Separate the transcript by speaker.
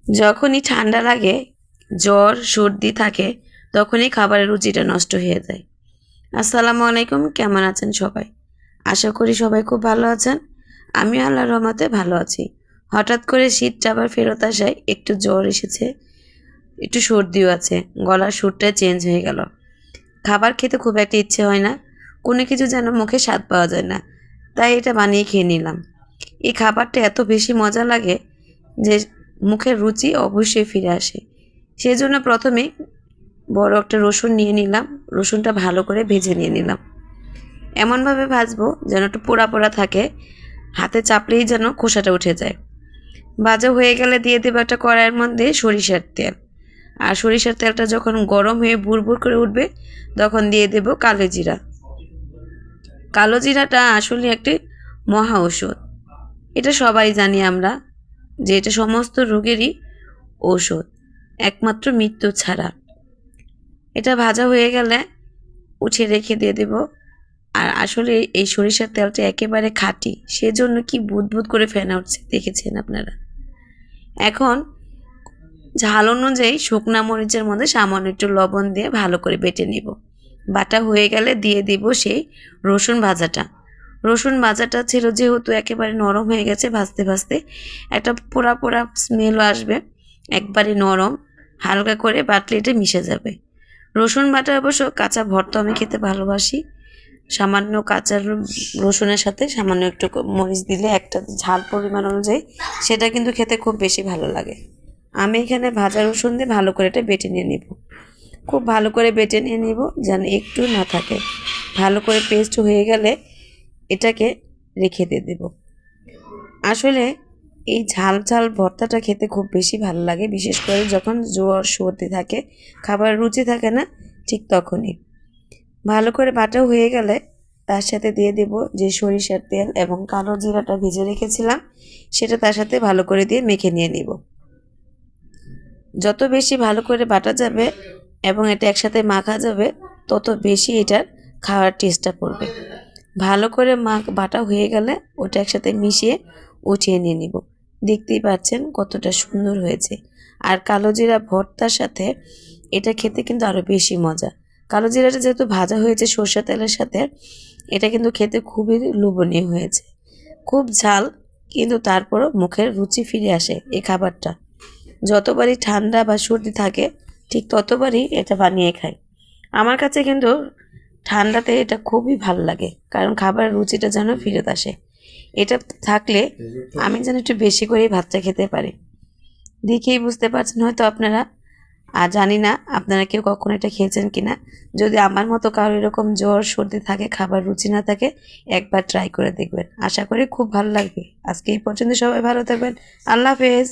Speaker 1: যখনই ঠান্ডা লাগে, জ্বর সর্দি থাকে, তখনই খাবারের রুচিটা নষ্ট হয়ে যায়। আসসালামু আলাইকুম, কেমন আছেন সবাই? আশা করি সবাই খুব ভালো আছেন। আমি আল্লাহর রহমতে ভালো আছি। হঠাৎ করে শীতটা আবার ফেরত আসায় একটু জ্বর এসেছে, একটু সর্দিও আছে, গলার সুরটা চেঞ্জ হয়ে গেল। খাবার খেতে খুব একটা ইচ্ছে হয় না, কোনো কিছু যেন মুখে স্বাদ পাওয়া যায় না, তাই এটা বানিয়ে খেয়ে নিলাম। এই খাবারটা এত বেশি মজা লাগে যে মুখের রুচি অবশ্যই ফিরে আসে। সেজন্য প্রথমেই বড় একটা রসুন নিয়ে নিলাম, রসুনটা ভালো করে ভেজে নিয়ে নিলাম। এমনভাবে ভাজবো যেন একটু পোড়া পোড়া থাকে, হাতে চাপলেই যেন খোসাটা উঠে যায়। ভাজা হয়ে গেলে দিয়ে দেবো একটা কড়াইয়ের মধ্যে সরিষার তেল। আর সরিষার তেলটা যখন গরম হয়ে বুড়বুড় করে উঠবে, তখন দিয়ে দেব কালো জিরা। কালো জিরাটা আসলে একটি মহা ঔষধ। এটা সবাই জানি আমরা যে এটা সমস্ত রোগেরই ঔষধ, একমাত্র মৃত্যু ছাড়া। এটা ভাজা হয়ে গেলে উঠিয়ে রেখে দিয়ে দেব। আর আসলে এই সরিষার তেলটা একেবারে খাঁটি, সেজন্য কি বুদবুদ করে ফেনা উঠছে, দেখেছেন আপনারা। এখন ঝাল অনুযায়ী শুকনা মরিচের মধ্যে সামান্য একটু লবণ দিয়ে ভালো করে বেটে নিব। বাটা হয়ে গেলে দিয়ে দিব সেই রসুন ভাজাটা। রসুন ভাজাটা ছিল যেহেতু একেবারে নরম হয়ে গেছে, ভাজতে ভাজতে একটা পোড়া পোড়া স্মেলও আসবে। একবারে নরম, হালকা করে বাটলে এটা মিশে যাবে। রসুন বাটা অবশ্য কাঁচা ভর্তা আমি খেতে ভালোবাসি। সামান্য কাঁচা রসুনের সাথে সামান্য একটু মরিচ দিলে একটা ঝাল পরিমাণ অনুযায়ী সেটা কিন্তু খেতে খুব বেশি ভালো লাগে। আমি এখানে ভাজা রসুন দিয়ে ভালো করে এটা বেটে নিয়ে নিব। খুব ভালো করে বেটে নিয়ে নিব যেন একটু না থাকে। ভালো করে পেস্ট হয়ে গেলে এটাকে রেখে দিয়ে দেব। আসলে এই ঝাল ঝাল ভর্তাটা খেতে খুব বেশি ভালো লাগে, বিশেষ করে যখন জ্বর সর্দি থাকে, খাবার রুচি থাকে না, ঠিক তখনই। ভালো করে বাটা হয়ে গেলে তার সাথে দিয়ে দেব যে সরিষার তেল এবং কালো জিরাটা ভেজে রেখেছিলাম, সেটা তার সাথে ভালো করে দিয়ে মেখে নিয়ে নিব। যত বেশি ভালো করে বাটা যাবে এবং এটা একসাথে মাখা যাবে, তত বেশি এটার খাওয়ার টেস্টটা পড়বে। ভালো করে বাটা হয়ে গেলে ওটা একসাথে মিশিয়ে উঠিয়ে নিয়ে নিব। দেখতেই পাচ্ছেন কতটা সুন্দর হয়েছে। আর কালো জিরা ভর্তার সাথে এটা খেতে কিন্তু আরও বেশি মজা। কালো জিরাটা যেহেতু ভাজা হয়েছে সরষের তেলের সাথে, এটা কিন্তু খেতে খুবই লোভনীয় হয়েছে। খুব ঝাল, কিন্তু তারপরও মুখের রুচি ফিরে আসে এই খাবারটা। যতবারই ঠান্ডা বা সর্দি থাকে, ঠিক ততবারই এটা বানিয়ে খাই। আমার কাছে কিন্তু ঠান্ডাতে এটা খুবই ভালো লাগে, কারণ খাবারের রুচিটা যেন ফিরত আসে। এটা থাকলে আমি যেন একটু বেশি করেই ভাতটা খেতে পারি। দেখেই বুঝতে পারছেন হয়তো আপনারা। আর জানি না আপনারা কেউ কখনো এটা খেয়েছেন কিনা। যদি আমার মতো কারো এরকম জ্বর সর্দি থাকে, খাবার রুচি না থাকে, একবার ট্রাই করে দেখবেন। আশা করি খুব ভালো লাগবে। আজকে এই পর্যন্ত, সবাই ভালো থাকবেন। আল্লাহ হাফেজ।